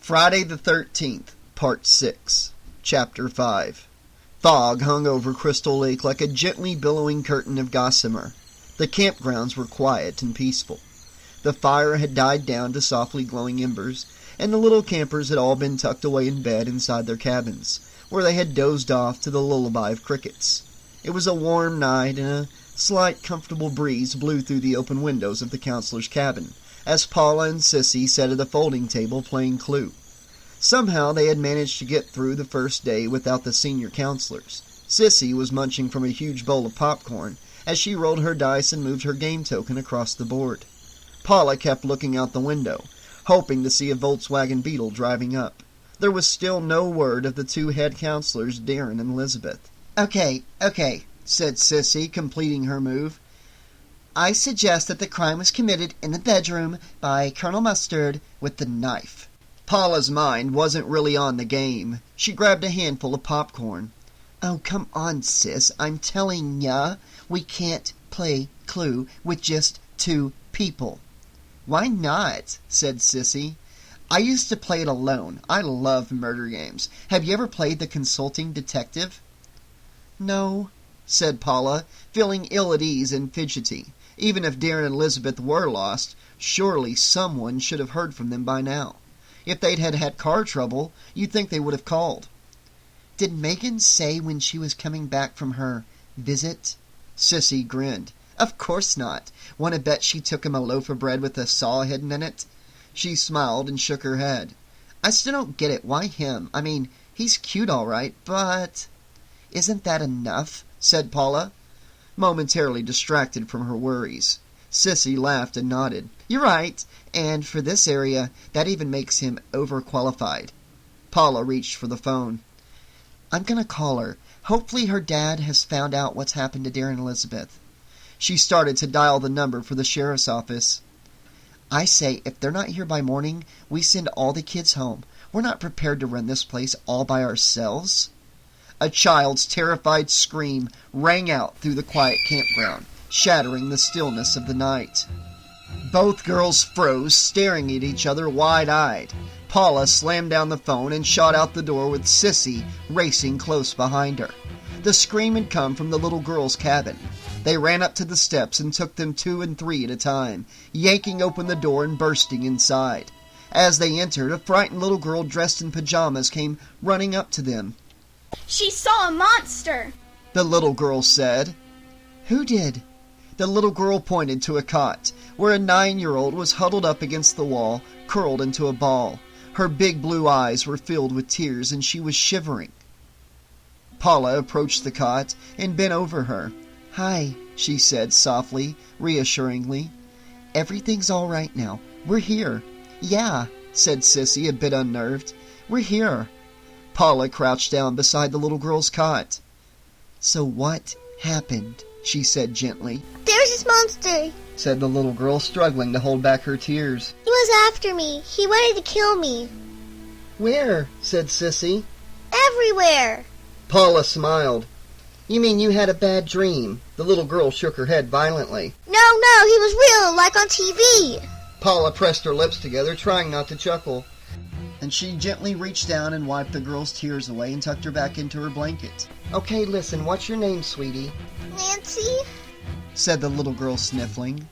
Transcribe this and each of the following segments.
Friday the 13th, Part 6, Chapter 5. Fog hung over Crystal Lake like a gently billowing curtain of gossamer. The campgrounds were quiet and peaceful. The fire had died down to softly glowing embers, and the little campers had all been tucked away in bed inside their cabins, where they had dozed off to the lullaby of crickets. It was a warm night, and a slight comfortable breeze blew through the open windows of the counselor's cabin, as Paula and Sissy sat at a folding table playing Clue. Somehow they had managed to get through the first day without the senior counselors. Sissy was munching from a huge bowl of popcorn as she rolled her dice and moved her game token across the board. Paula kept looking out the window, hoping to see a Volkswagen Beetle driving up. There was still no word of the two head counselors, Darren and Elizabeth. Okay, said Sissy, completing her move. I suggest that the crime was committed in the bedroom by Colonel Mustard with the knife. Paula's mind wasn't really on the game. She grabbed a handful of popcorn. Oh, come on, sis. I'm telling ya, we can't play Clue with just two people. Why not? Said Sissy. I used to play it alone. I love murder games. Have you ever played the consulting detective? No, said Paula, feeling ill at ease and fidgety. Even if Darren and Elizabeth were lost, surely someone should have heard from them by now. If they'd had car trouble, you'd think they would have called. Did Megan say when she was coming back from her visit? Sissy grinned. Of course not. Want to bet she took him a loaf of bread with a saw hidden in it? She smiled and shook her head. I still don't get it. Why him? I mean, he's cute all right, but... Isn't that enough? Said Paula, momentarily distracted from her worries. Sissy laughed and nodded. You're right, and for this area, that even makes him overqualified. Paula reached for the phone. I'm going to call her. Hopefully her dad has found out what's happened to Darren and Elizabeth. She started to dial the number for the sheriff's office. I say, if they're not here by morning, we send all the kids home. We're not prepared to run this place all by ourselves. A child's terrified scream rang out through the quiet campground, shattering the stillness of the night. Both girls froze, staring at each other wide-eyed. Paula slammed down the phone and shot out the door with Sissy racing close behind her. The scream had come from the little girl's cabin. They ran up to the steps and took them 2 and 3 at a time, yanking open the door and bursting inside. As they entered, a frightened little girl dressed in pajamas came running up to them. She saw a monster, the little girl said. Who did? The little girl pointed to a cot, where a 9-year-old was huddled up against the wall, curled into a ball. Her big blue eyes were filled with tears, and she was shivering. Paula approached the cot and bent over her. Hi, she said softly, reassuringly. Everything's all right now. We're here. Yeah, said Sissy, a bit unnerved. We're here. Paula crouched down beside the little girl's cot. So what happened? She said gently. There's this monster, said the little girl, struggling to hold back her tears. He was after me. He wanted to kill me. Where? Said Sissy. Everywhere. Paula smiled. You mean you had a bad dream? The little girl shook her head violently. No, he was real, like on TV. Paula pressed her lips together, trying not to chuckle. And she gently reached down and wiped the girl's tears away and tucked her back into her blanket. Okay, listen, what's your name, sweetie? Nancy, said the little girl, sniffling.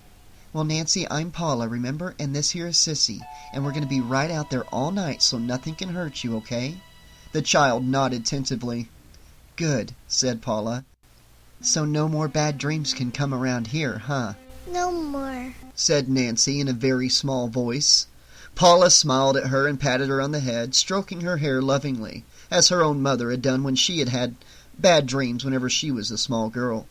Well, Nancy, I'm Paula, remember? And this here is Sissy. And we're going to be right out there all night so nothing can hurt you, okay? The child nodded tentatively. Good, said Paula. So no more bad dreams can come around here, huh? No more, said Nancy in a very small voice. Paula smiled at her and patted her on the head, stroking her hair lovingly, as her own mother had done when she had had bad dreams whenever she was a small girl.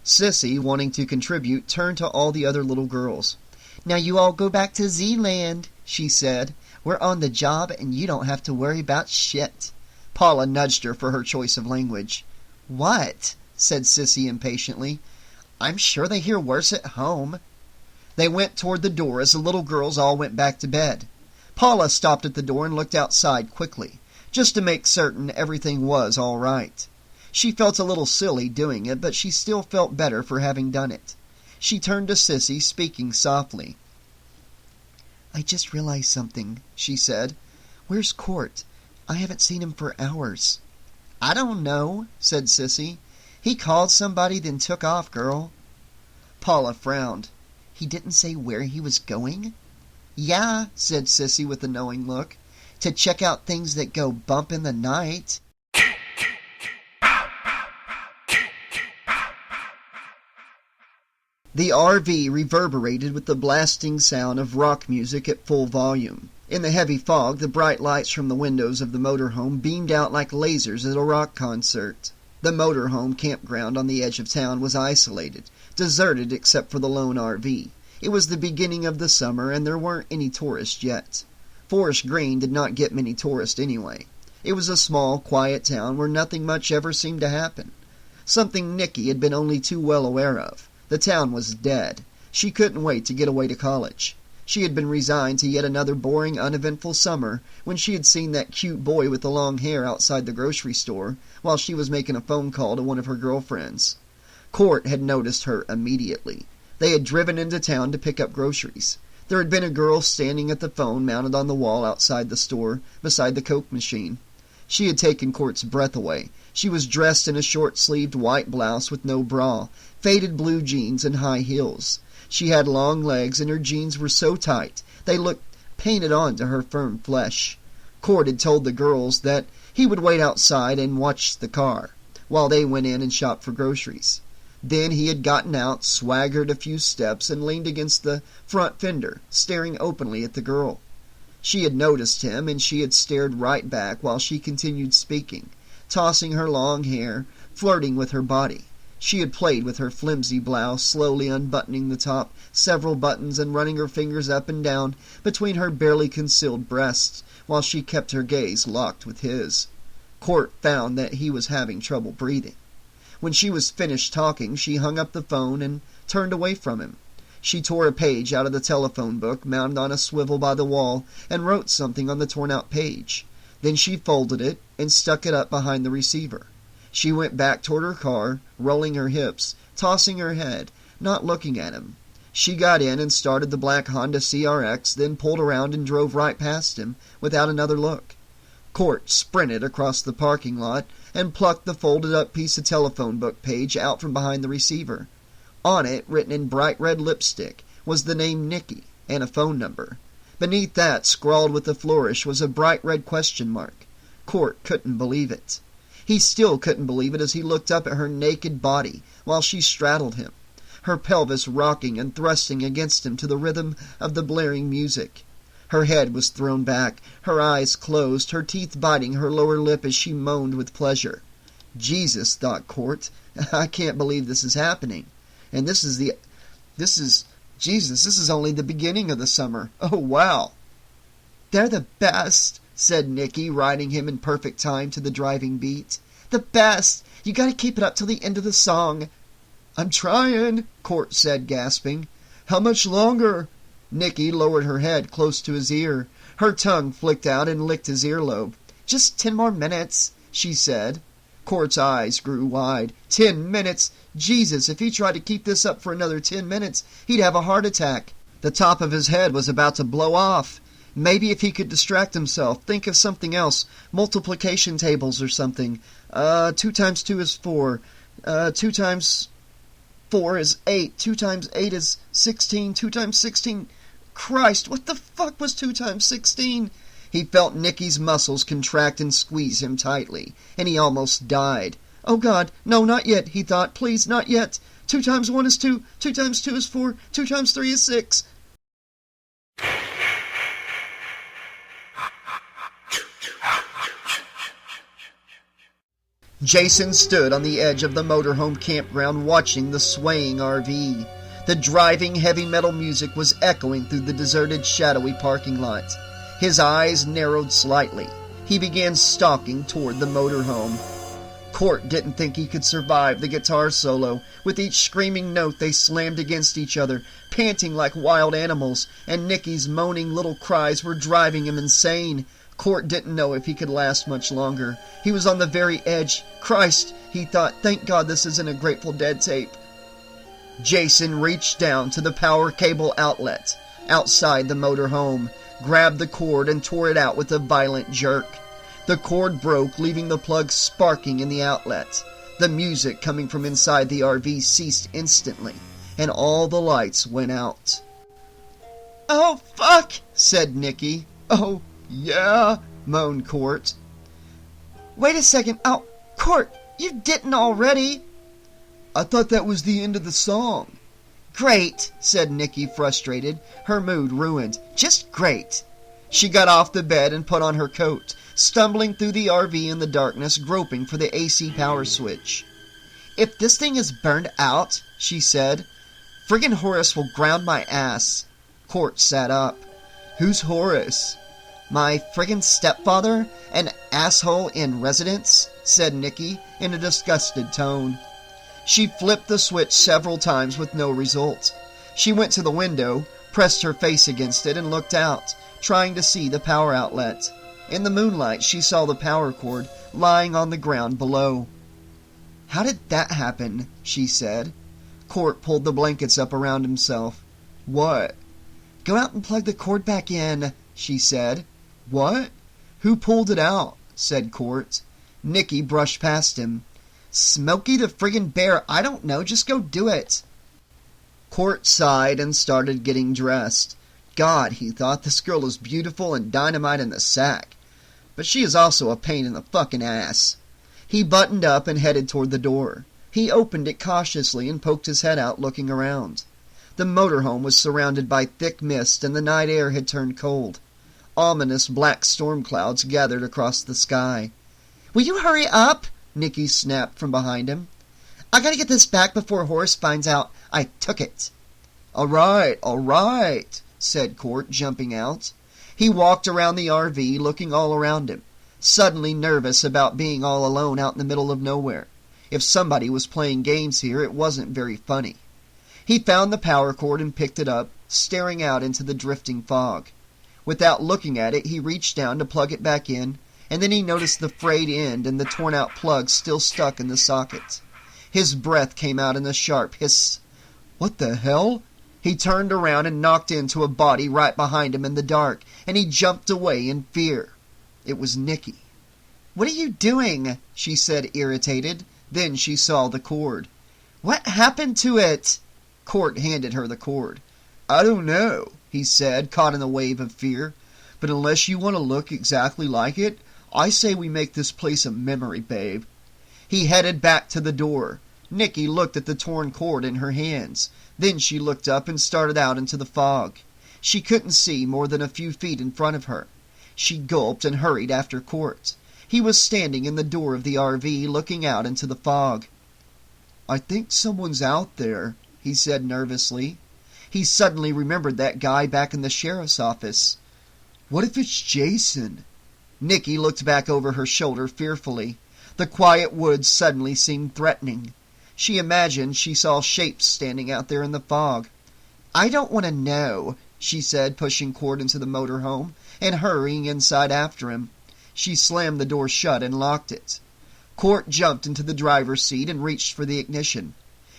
Sissy, wanting to contribute, turned to all the other little girls. Now you all go back to Z-Land, she said. We're on the job and you don't have to worry about shit. Paula nudged her for her choice of language. What? Said Sissy impatiently. I'm sure they hear worse at home. They went toward the door as the little girls all went back to bed. Paula stopped at the door and looked outside quickly, just to make certain everything was all right. She felt a little silly doing it, but she still felt better for having done it. She turned to Sissy, speaking softly. I just realized something, she said. Where's Court? I haven't seen him for hours." "I don't know," said Sissy. "He called somebody, then took off, girl." Paula frowned. "He didn't say where he was going?" "Yeah," said Sissy with a knowing look. "To check out things that go bump in the night." The RV reverberated with the blasting sound of rock music at full volume. In the heavy fog, the bright lights from the windows of the motorhome beamed out like lasers at a rock concert. The motorhome campground on the edge of town was isolated, deserted except for the lone RV. It was the beginning of the summer, and there weren't any tourists yet. Forest Green did not get many tourists anyway. It was a small, quiet town where nothing much ever seemed to happen. Something Nicky had been only too well aware of. The town was dead. She couldn't wait to get away to college. She had been resigned to yet another boring, uneventful summer when she had seen that cute boy with the long hair outside the grocery store while she was making a phone call to one of her girlfriends. Court had noticed her immediately. They had driven into town to pick up groceries. There had been a girl standing at the phone mounted on the wall outside the store beside the Coke machine. She had taken Court's breath away. She was dressed in a short-sleeved white blouse with no bra, faded blue jeans, and high heels. She had long legs, and her jeans were so tight they looked painted onto her firm flesh. Court had told the girls that he would wait outside and watch the car, while they went in and shopped for groceries. Then he had gotten out, swaggered a few steps, and leaned against the front fender, staring openly at the girl. She had noticed him, and she had stared right back while she continued speaking, tossing her long hair, flirting with her body. She had played with her flimsy blouse, slowly unbuttoning the top several buttons and running her fingers up and down between her barely concealed breasts while she kept her gaze locked with his. Court found that he was having trouble breathing. When she was finished talking, she hung up the phone and turned away from him. She tore a page out of the telephone book mounted on a swivel by the wall and wrote something on the torn-out page. Then she folded it and stuck it up behind the receiver. She went back toward her car, rolling her hips, tossing her head, not looking at him. She got in and started the black Honda CRX, then pulled around and drove right past him without another look. Court sprinted across the parking lot and plucked the folded-up piece of telephone book page out from behind the receiver. On it, written in bright red lipstick, was the name Nicky and a phone number. Beneath that, scrawled with a flourish, was a bright red question mark. Court couldn't believe it. He still couldn't believe it as he looked up at her naked body while she straddled him, her pelvis rocking and thrusting against him to the rhythm of the blaring music. Her head was thrown back, her eyes closed, her teeth biting her lower lip as she moaned with pleasure. Jesus, thought Court, I can't believe this is happening. And this is only the beginning of the summer. Oh, wow. "They're the best," said Nicky, riding him in perfect time to the driving beat. "The best! You gotta keep it up till the end of the song." "I'm trying," Court said, gasping. "How much longer?" Nicky lowered her head close to his ear. Her tongue flicked out and licked his earlobe. "Just 10 more minutes," she said. Court's eyes grew wide. 10 minutes! Jesus, if he tried to keep this up for another 10 minutes, he'd have a heart attack. The top of his head was about to blow off. Maybe if he could distract himself, think of something else, multiplication tables or something. 2 times 2 is 4. 2 times 4 is 8. 2 times 8 is 16. 2 times 16... Christ, what the fuck was 2 times 16? He felt Nicky's muscles contract and squeeze him tightly, and he almost died. Oh, God, no, not yet, he thought. Please, not yet. 2 times 1 is 2. 2 times 2 is 4. 2 times 3 is 6. Jason stood on the edge of the motorhome campground watching the swaying RV. The driving heavy metal music was echoing through the deserted, shadowy parking lot. His eyes narrowed slightly. He began stalking toward the motorhome. Court didn't think he could survive the guitar solo. With each screaming note they slammed against each other, panting like wild animals, and Nicky's moaning little cries were driving him insane. Court didn't know if he could last much longer. He was on the very edge. Christ, he thought, thank God this isn't a Grateful Dead tape. Jason reached down to the power cable outlet outside the motorhome. grabbed the cord and tore it out with a violent jerk. The cord broke, leaving the plug sparking in the outlet. The music coming from inside the RV ceased instantly, and all the lights went out. "Oh, fuck!" said Nicky. "Oh, yeah," moaned Court. "Wait a second. Oh, Court, you didn't already." "I thought that was the end of the song." "Great," said Nicky, frustrated, her mood ruined. "Just great." She got off the bed and put on her coat, stumbling through the RV in the darkness, groping for the AC power switch. "If this thing is burned out," she said, "friggin' Horace will ground my ass." Court sat up. "Who's Horace?" "My friggin' stepfather, an asshole in residence," said Nicky in a disgusted tone. She flipped the switch several times with no result. She went to the window, pressed her face against it, and looked out, trying to see the power outlet. In the moonlight, she saw the power cord lying on the ground below. "How did that happen?" she said. Court pulled the blankets up around himself. "What?" "Go out and plug the cord back in," she said. "What? Who pulled it out?" said Court. Nicky brushed past him. "Smokey the friggin' Bear, I don't know, just go do it." Court sighed and started getting dressed. God, he thought, this girl is beautiful and dynamite in the sack. But she is also a pain in the fucking ass. He buttoned up and headed toward the door. He opened it cautiously and poked his head out, looking around. The motorhome was surrounded by thick mist, and the night air had turned cold. Ominous black storm clouds gathered across the sky. "Will you hurry up?" Nicky snapped from behind him. "I gotta get this back before Horace finds out I took it." All right, said Court, jumping out. He walked around the RV, looking all around him, suddenly nervous about being all alone out in the middle of nowhere. If somebody was playing games here, it wasn't very funny. He found the power cord and picked it up, staring out into the drifting fog. Without looking at it, he reached down to plug it back in, and then he noticed the frayed end and the torn-out plug still stuck in the socket. His breath came out in a sharp hiss. "What the hell?" He turned around and knocked into a body right behind him in the dark, and he jumped away in fear. It was Nicky. "What are you doing?" she said, irritated. Then she saw the cord. "What happened to it?" Court handed her the cord. "I don't know," he said, caught in a wave of fear. "But unless you want to look exactly like it, I say we make this place a memory, babe." He headed back to the door. Nicky looked at the torn cord in her hands. Then she looked up and started out into the fog. She couldn't see more than a few feet in front of her. She gulped and hurried after Court. He was standing in the door of the RV, looking out into the fog. "I think someone's out there," he said nervously. He suddenly remembered that guy back in the sheriff's office. "What if it's Jason?" Nicky looked back over her shoulder fearfully. The quiet woods suddenly seemed threatening. She imagined she saw shapes standing out there in the fog. "I don't want to know," she said, pushing Court into the motorhome and hurrying inside after him. She slammed the door shut and locked it. Court jumped into the driver's seat and reached for the ignition.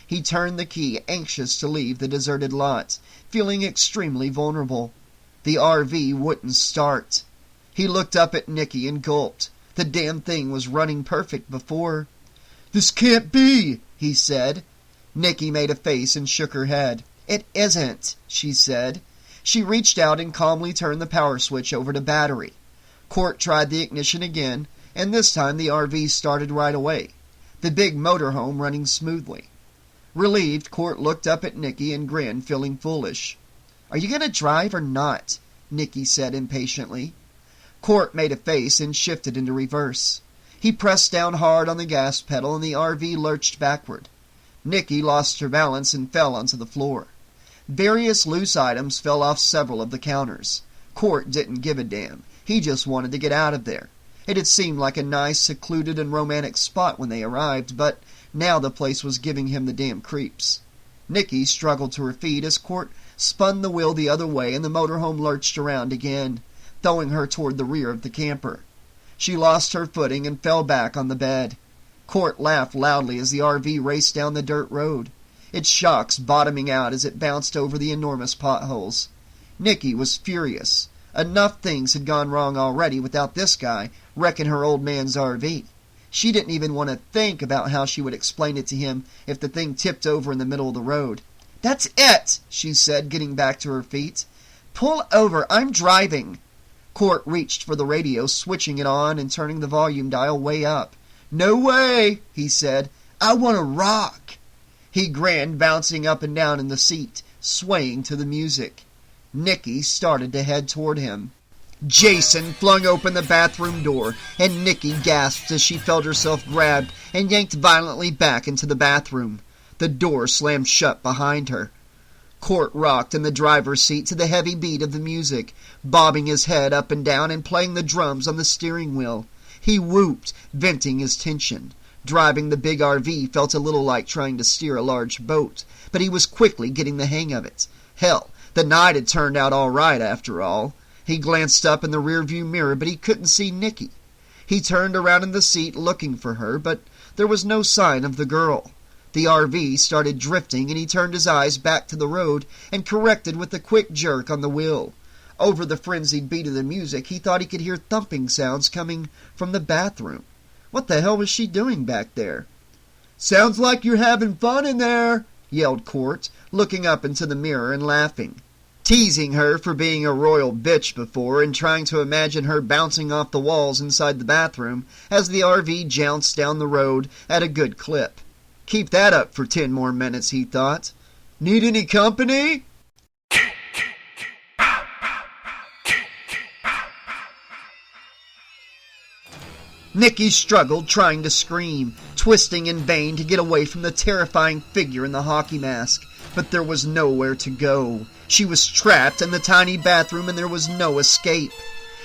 He turned the key, anxious to leave the deserted lot, feeling extremely vulnerable. The RV wouldn't start. He looked up at Nicky and gulped. The damn thing was running perfect before. "This can't be," he said. Nicky made a face and shook her head. "It isn't," she said. She reached out and calmly turned the power switch over to battery. Court tried the ignition again, and this time the RV started right away, the big motorhome running smoothly. Relieved, Court looked up at Nicky and grinned, feeling foolish. "Are you going to drive or not?" Nicky said impatiently. Court made a face and shifted into reverse. He pressed down hard on the gas pedal and the RV lurched backward. Nicky lost her balance and fell onto the floor. Various loose items fell off several of the counters. Court didn't give a damn. He just wanted to get out of there. It had seemed like a nice, secluded, and romantic spot when they arrived, but now the place was giving him the damn creeps. Nicky struggled to her feet as Court spun the wheel the other way and the motorhome lurched around again, throwing her toward the rear of the camper. She lost her footing and fell back on the bed. Court laughed loudly as the RV raced down the dirt road, its shocks bottoming out as it bounced over the enormous potholes. Nicky was furious. Enough things had gone wrong already without this guy wrecking her old man's RV. She didn't even want to think about how she would explain it to him if the thing tipped over in the middle of the road. "That's it," she said, getting back to her feet. "Pull over, I'm driving." Court reached for the radio, switching it on and turning the volume dial way up. "No way," he said. "I want to rock." He grinned, bouncing up and down in the seat, swaying to the music. Nikki started to head toward him. Jason flung open the bathroom door, and Nikki gasped as she felt herself grabbed and yanked violently back into the bathroom. The door slammed shut behind her. Court rocked in the driver's seat to the heavy beat of the music, bobbing his head up and down and playing the drums on the steering wheel. He whooped, venting his tension. Driving the big RV felt a little like trying to steer a large boat, but he was quickly getting the hang of it. Hell, the night had turned out all right after all. He glanced up in the rearview mirror, but he couldn't see Nikki. He turned around in the seat looking for her, but there was no sign of the girl. The RV started drifting, and he turned his eyes back to the road and corrected with a quick jerk on the wheel. Over the frenzied beat of the music, he thought he could hear thumping sounds coming from the bathroom. What the hell was she doing back there? "Sounds like you're having fun in there," yelled Court, looking up into the mirror and laughing. Teasing her for being a royal bitch before and trying to imagine her bouncing off the walls inside the bathroom as the RV jounced down the road at a good clip. Keep that up for 10 more minutes, he thought. "Need any company?" Nikki struggled, trying to scream, twisting in vain to get away from the terrifying figure in the hockey mask. But there was nowhere to go. She was trapped in the tiny bathroom, and there was no escape.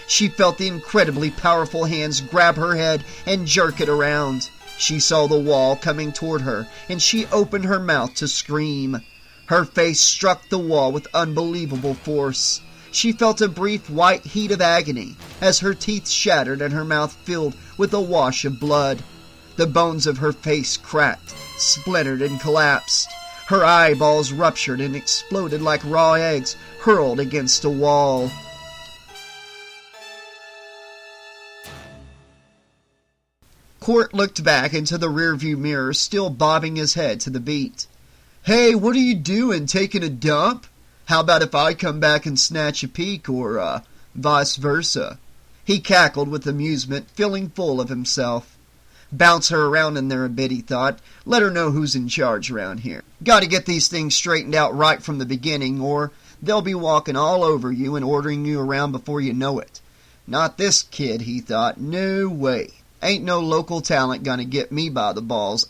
She felt the incredibly powerful hands grab her head and jerk it around. She saw the wall coming toward her, and she opened her mouth to scream. Her face struck the wall with unbelievable force. She felt a brief white heat of agony as her teeth shattered and her mouth filled with a wash of blood. The bones of her face cracked, splintered, and collapsed. Her eyeballs ruptured and exploded like raw eggs hurled against a wall. Court looked back into the rearview mirror, still bobbing his head to the beat. "Hey, what are you doing, taking a dump? How about if I come back and snatch a peek, or, vice versa?" He cackled with amusement, feeling full of himself. Bounce her around in there a bit, he thought. Let her know who's in charge around here. Gotta get these things straightened out right from the beginning, or they'll be walking all over you and ordering you around before you know it. Not this kid, he thought. No way. Ain't no local talent gonna get me by the balls.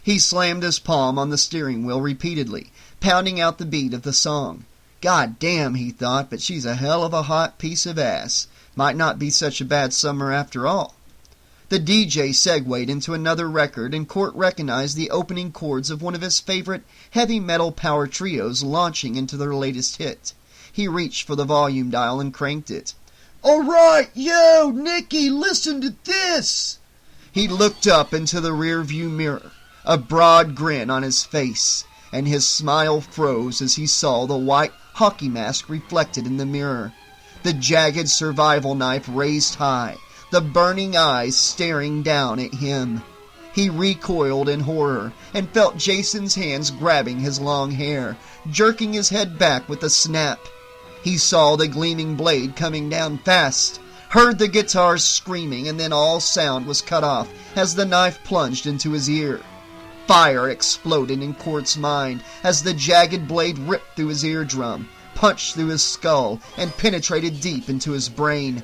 He slammed his palm on the steering wheel repeatedly, pounding out the beat of the song. God damn, he thought, but she's a hell of a hot piece of ass. Might not be such a bad summer after all. The DJ segued into another record, and Court recognized the opening chords of one of his favorite heavy metal power trios launching into their latest hit. He reached for the volume dial and cranked it. "All right, yo, Nikki, listen to this!" He looked up into the rearview mirror, a broad grin on his face, and his smile froze as he saw the white hockey mask reflected in the mirror. The jagged survival knife raised high, the burning eyes staring down at him. He recoiled in horror and felt Jason's hands grabbing his long hair, jerking his head back with a snap. He saw the gleaming blade coming down fast, heard the guitars screaming, and then all sound was cut off as the knife plunged into his ear. Fire exploded in Court's mind as the jagged blade ripped through his eardrum, punched through his skull, and penetrated deep into his brain.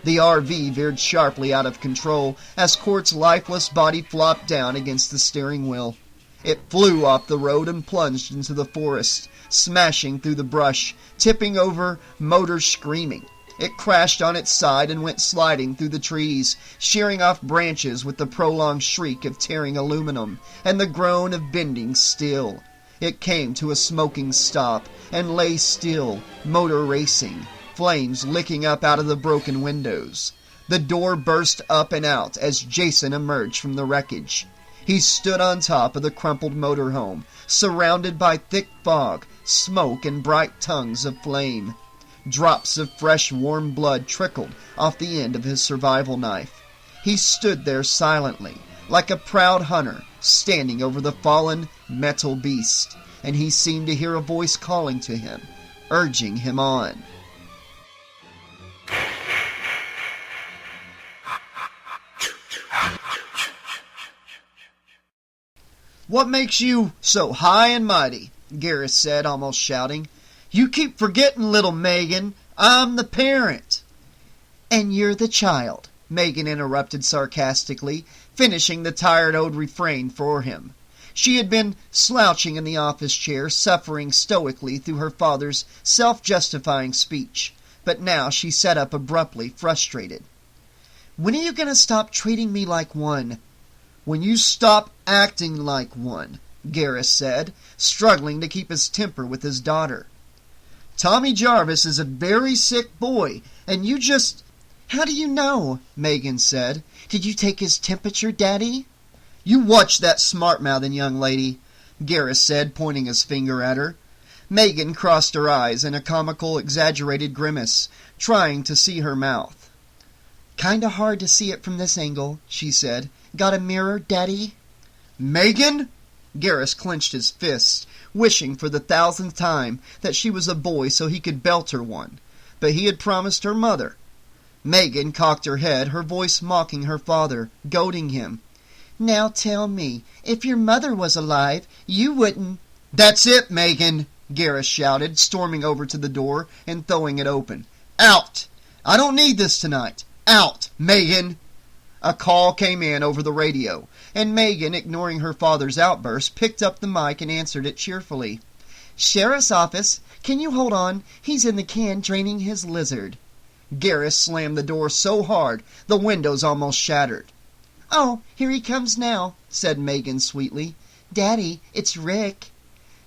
The RV veered sharply out of control as Court's lifeless body flopped down against the steering wheel. It flew off the road and plunged into the forest, smashing through the brush, tipping over, motor screaming. It crashed on its side and went sliding through the trees, shearing off branches with the prolonged shriek of tearing aluminum and the groan of bending steel. It came to a smoking stop and lay still, motor racing, flames licking up out of the broken windows. The door burst up and out as Jason emerged from the wreckage. He stood on top of the crumpled motorhome, surrounded by thick fog, smoke, and bright tongues of flame. Drops of fresh, warm blood trickled off the end of his survival knife. He stood there silently, like a proud hunter standing over the fallen metal beast, and he seemed to hear a voice calling to him, urging him on. "What makes you so high and mighty?" Garris said, almost shouting. "You keep forgetting, little Megan. I'm the parent." "And you're the child," Megan interrupted sarcastically, finishing the tired old refrain for him. She had been slouching in the office chair, suffering stoically through her father's self-justifying speech, but now she sat up abruptly, frustrated. "When are you going to stop treating me like one?" "When you stop acting like one," Garris said, struggling to keep his temper with his daughter. "Tommy Jarvis is a very sick boy, and you just—" "How do you know?" Megan said. "Did you take his temperature, Daddy?" "You watch that smart-mouthing young lady," Garris said, pointing his finger at her. Megan crossed her eyes in a comical, exaggerated grimace, trying to see her mouth. "Kinda hard to see it from this angle," she said. "Got a mirror, Daddy?" "Megan!" Garris clenched his fists, wishing for the 1,000th time that she was a boy so he could belt her one. But he had promised her mother. Megan cocked her head, her voice mocking her father, goading him. "Now tell me, if your mother was alive, you wouldn't—" "That's it, Megan!" Garris shouted, storming over to the door and throwing it open. "Out! I don't need this tonight! Out, Megan!" A call came in over the radio, and Megan, ignoring her father's outburst, picked up the mic and answered it cheerfully. "Sheriff's office. Can you hold on? He's in the can draining his lizard." Garris slammed the door so hard the windows almost shattered. "Oh, here he comes now," said Megan sweetly. "Daddy, it's Rick."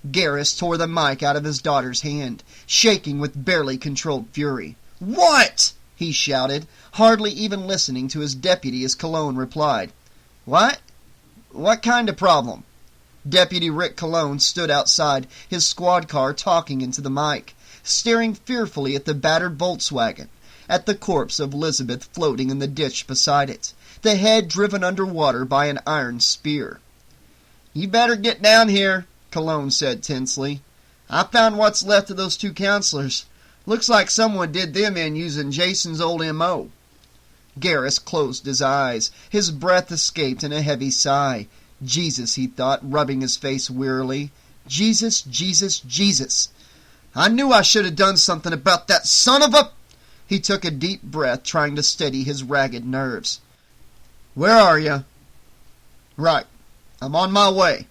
Garris tore the mic out of his daughter's hand, shaking with barely controlled fury. "What?" he shouted, hardly even listening to his deputy as Cologne replied. "What? What kind of problem?" Deputy Rick Cologne stood outside his squad car talking into the mic, staring fearfully at the battered Volkswagen, at the corpse of Elizabeth floating in the ditch beside it, the head driven underwater by an iron spear. "You better get down here," Cologne said tensely. "I found what's left of those two counselors. Looks like someone did them in using Jason's old M.O. Garris closed his eyes. His breath escaped in a heavy sigh. Jesus, he thought, rubbing his face wearily. Jesus, Jesus, Jesus. I knew I should have done something about that son of a... He took a deep breath, trying to steady his ragged nerves. "Where are you?" "Right. I'm on my way."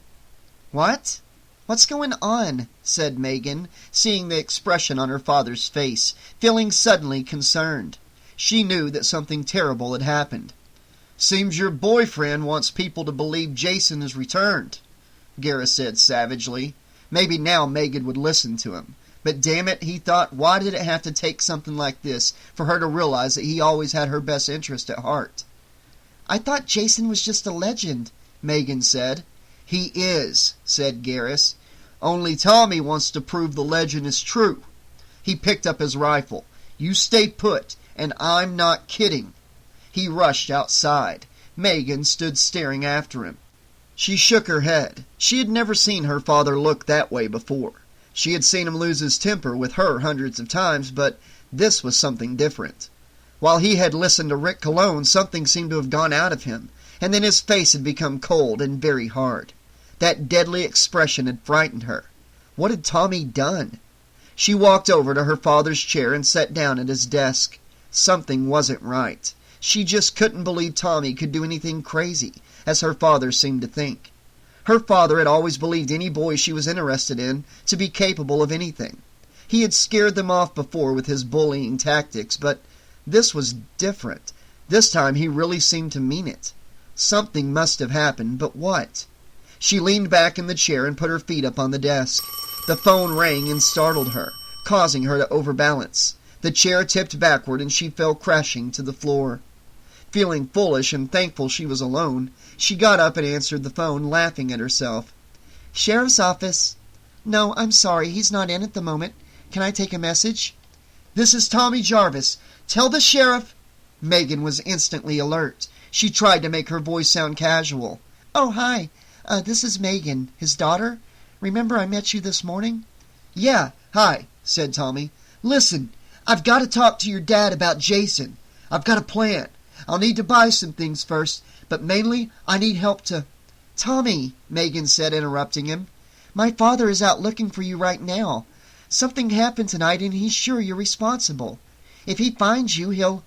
"What? What's going on?" said Megan, seeing the expression on her father's face, feeling suddenly concerned. She knew that something terrible had happened. "Seems your boyfriend wants people to believe Jason has returned," Garris said savagely. Maybe now Megan would listen to him. But damn it, he thought, why did it have to take something like this for her to realize that he always had her best interest at heart? "I thought Jason was just a legend," Megan said. "He is," said Garris. "Only Tommy wants to prove the legend is true." He picked up his rifle. "You stay put, and I'm not kidding." He rushed outside. Megan stood staring after him. She shook her head. She had never seen her father look that way before. She had seen him lose his temper with her hundreds of times, but this was something different. While he had listened to Rick Cologne, something seemed to have gone out of him, and then his face had become cold and very hard. That deadly expression had frightened her. What had Tommy done? She walked over to her father's chair and sat down at his desk. Something wasn't right. She just couldn't believe Tommy could do anything crazy, as her father seemed to think. Her father had always believed any boy she was interested in to be capable of anything. He had scared them off before with his bullying tactics, but this was different. This time he really seemed to mean it. Something must have happened, but what? She leaned back in the chair and put her feet up on the desk. The phone rang and startled her, causing her to overbalance. The chair tipped backward and she fell crashing to the floor. Feeling foolish and thankful she was alone, she got up and answered the phone, laughing at herself. "Sheriff's office." "No, I'm sorry, he's not in at the moment. Can I take a message?" This is Tommy Jarvis. Tell the sheriff. Megan was instantly alert. She tried to make her voice sound casual. Oh, hi. This is Megan, his daughter. Remember I met you this morning? Yeah, hi, said Tommy. Listen, I've got to talk to your dad about Jason. I've got a plan. I'll need to buy some things first, but mainly I need help to... Tommy, Megan said, interrupting him. My father is out looking for you right now. Something happened tonight and he's sure you're responsible. If he finds you, he'll...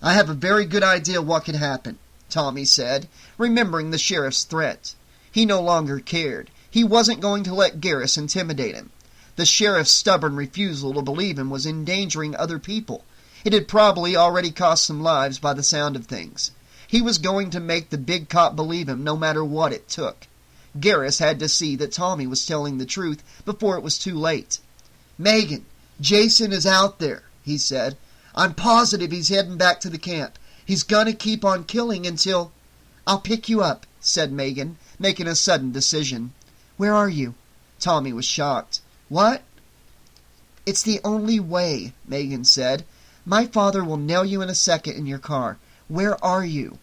I have a very good idea what could happen, Tommy said, remembering the sheriff's threat. He no longer cared. He wasn't going to let Garris intimidate him. The sheriff's stubborn refusal to believe him was endangering other people. It had probably already cost some lives by the sound of things. He was going to make the big cop believe him no matter what it took. Garris had to see that Tommy was telling the truth before it was too late. Megan, Jason is out there, he said. I'm positive he's heading back to the camp. He's gonna keep on killing until... I'll pick you up, said Megan, making a sudden decision. Where are you? Tommy was shocked. What? It's the only way, Megan said. My father will nail you in a second in your car. Where are you?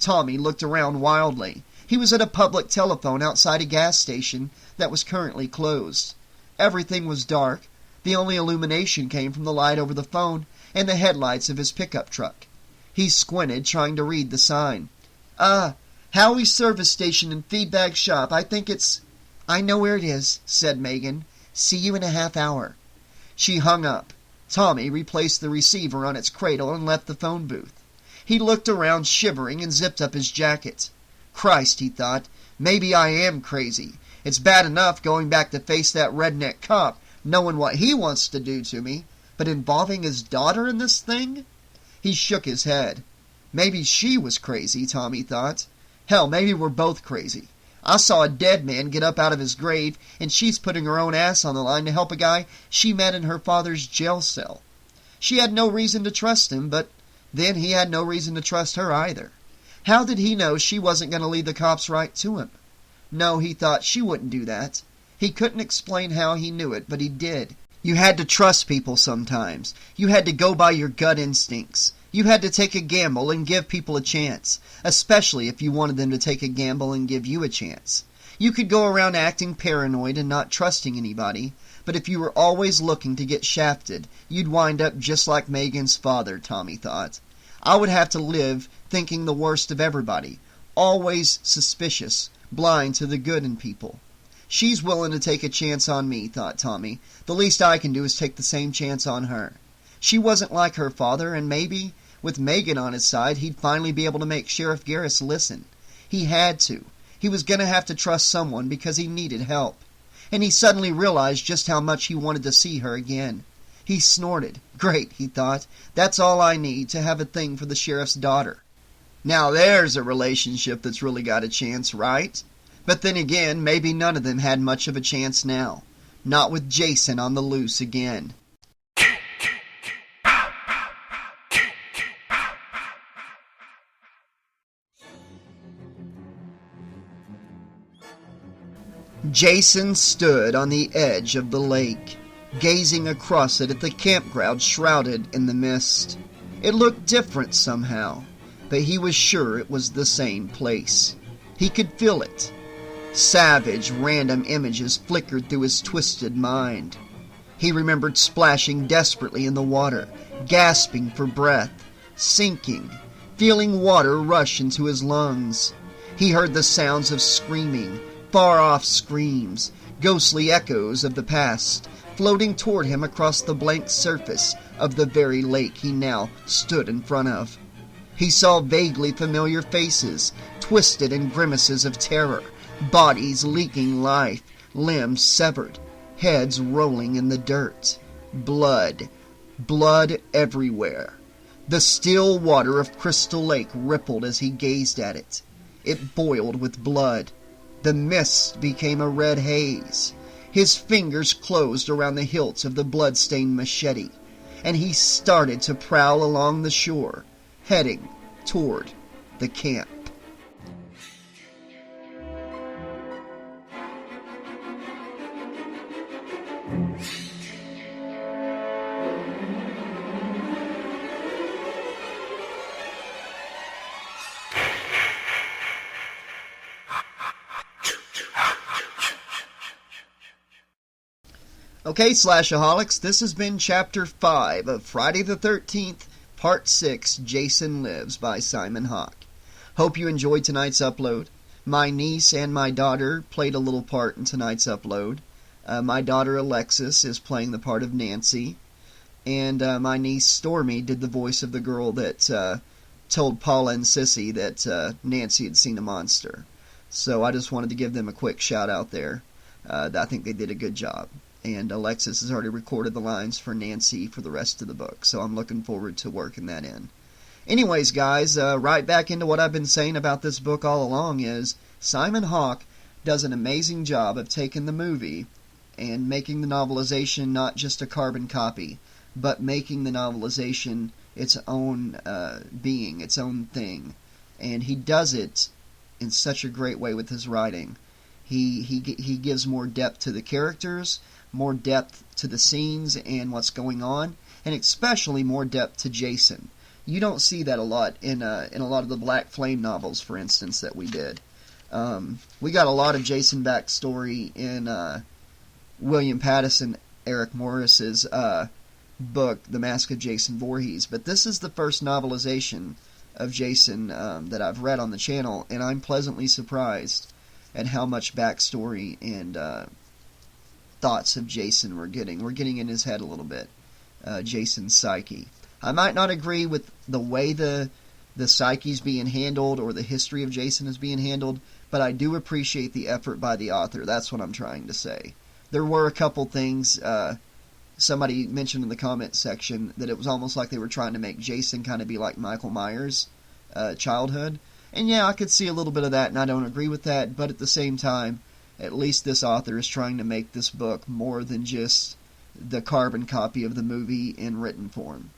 Tommy looked around wildly. He was at a public telephone outside a gas station that was currently closed. Everything was dark. The only illumination came from the light over the phone and the headlights of his pickup truck. He squinted, trying to read the sign. Howie's service station and feedback shop. I think it's... I know where it is, said Megan. See you in a half hour. She hung up. Tommy replaced the receiver on its cradle and left the phone booth. He looked around, shivering, and zipped up his jacket. Christ, he thought, maybe I am crazy. It's bad enough going back to face that redneck cop, knowing what he wants to do to me, but involving his daughter in this thing? He shook his head. Maybe she was crazy, Tommy thought. Hell, maybe we're both crazy. I saw a dead man get up out of his grave, and she's putting her own ass on the line to help a guy she met in her father's jail cell. She had no reason to trust him, but then he had no reason to trust her either. How did he know she wasn't going to lead the cops right to him? No, he thought she wouldn't do that. He couldn't explain how he knew it, but he did. You had to trust people sometimes. You had to go by your gut instincts. You had to take a gamble and give people a chance, especially if you wanted them to take a gamble and give you a chance. You could go around acting paranoid and not trusting anybody, but if you were always looking to get shafted, you'd wind up just like Megan's father, Tommy thought. I would have to live thinking the worst of everybody, always suspicious, blind to the good in people. She's willing to take a chance on me, thought Tommy. The least I can do is take the same chance on her. She wasn't like her father, and maybe, with Megan on his side, he'd finally be able to make Sheriff Garris listen. He had to. He was going to have to trust someone because he needed help. And he suddenly realized just how much he wanted to see her again. He snorted. Great, he thought. That's all I need to have a thing for the sheriff's daughter. Now there's a relationship that's really got a chance, right? But then again, maybe none of them had much of a chance now. Not with Jason on the loose again. Jason stood on the edge of the lake, gazing across it at the campground shrouded in the mist. It looked different somehow, but he was sure it was the same place. He could feel it. Savage, random images flickered through his twisted mind. He remembered splashing desperately in the water, gasping for breath, sinking, feeling water rush into his lungs. He heard the sounds of screaming, far-off screams, ghostly echoes of the past, floating toward him across the blank surface of the very lake he now stood in front of. He saw vaguely familiar faces, twisted in grimaces of terror, bodies leaking life, limbs severed, heads rolling in the dirt. Blood. Blood everywhere. The still water of Crystal Lake rippled as he gazed at it. It boiled with blood. The mist became a red haze. His fingers closed around the hilt of the blood-stained machete, and he started to prowl along the shore, heading toward the camp. Okay, Slashaholics, this has been Chapter 5 of Friday the 13th, Part 6, Jason Lives by Simon Hawke. Hope you enjoyed tonight's upload. My niece and my daughter played a little part in tonight's upload. My daughter Alexis is playing the part of Nancy, and my niece Stormy did the voice of the girl that told Paula and Sissy that Nancy had seen a monster. So I just wanted to give them a quick shout out there. I think they did a good job. And Alexis has already recorded the lines for Nancy for the rest of the book, so I'm looking forward to working that in. Anyways, guys, right back into what I've been saying about this book all along is Simon Hawke does an amazing job of taking the movie and making the novelization not just a carbon copy, but making the novelization its own being, its own thing. And he does it in such a great way with his writing. He gives more depth to the characters, more depth to the scenes and what's going on, and especially more depth to Jason. You don't see that a lot in a lot of the Black Flame novels, for instance, that we did. We got a lot of Jason backstory in William Pattison, Eric Morris's book, The Mask of Jason Voorhees, but this is the first novelization of Jason that I've read on the channel, and I'm pleasantly surprised at how much backstory and thoughts of Jason we're getting. We're getting in his head a little bit, Jason's psyche. I might not agree with the way the psyche's being handled or the history of Jason is being handled, but I do appreciate the effort by the author. That's what I'm trying to say. There were a couple things, somebody mentioned in the comment section that it was almost like they were trying to make Jason kind of be like Michael Myers' childhood. And yeah, I could see a little bit of that, and I don't agree with that, but at the same time, at least this author is trying to make this book more than just the carbon copy of the movie in written form.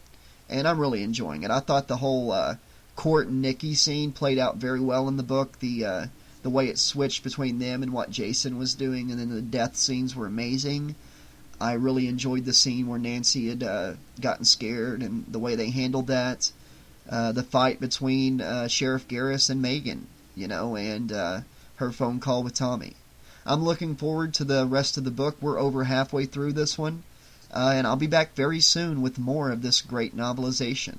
And I'm really enjoying it. I thought the whole Court and Nikki scene played out very well in the book. The way it switched between them and what Jason was doing, and then the death scenes were amazing. I really enjoyed the scene where Nancy had gotten scared and the way they handled that. The fight between Sheriff Garris and Megan, and her phone call with Tommy. I'm looking forward to the rest of the book. We're over halfway through this one, and I'll be back very soon with more of this great novelization.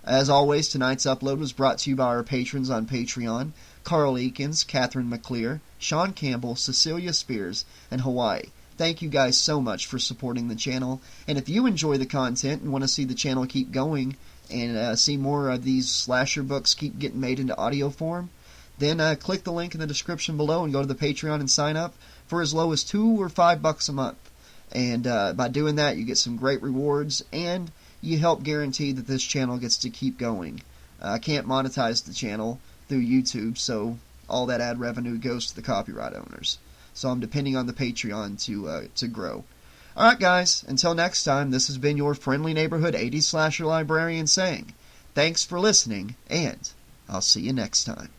As always, tonight's upload was brought to you by our patrons on Patreon, Carl Eakins, Catherine McClear, Sean Campbell, Cecilia Spears, and Hawaii. Thank you guys so much for supporting the channel, and if you enjoy the content and want to see the channel keep going and see more of these slasher books keep getting made into audio form, then click the link in the description below and go to the Patreon and sign up for as low as $2 or $5 a month. And by doing that, you get some great rewards, and you help guarantee that this channel gets to keep going. I can't monetize the channel through YouTube, so all that ad revenue goes to the copyright owners. So I'm depending on the Patreon to grow. Alright guys, until next time, this has been your friendly neighborhood 80s slasher librarian saying, thanks for listening, and I'll see you next time.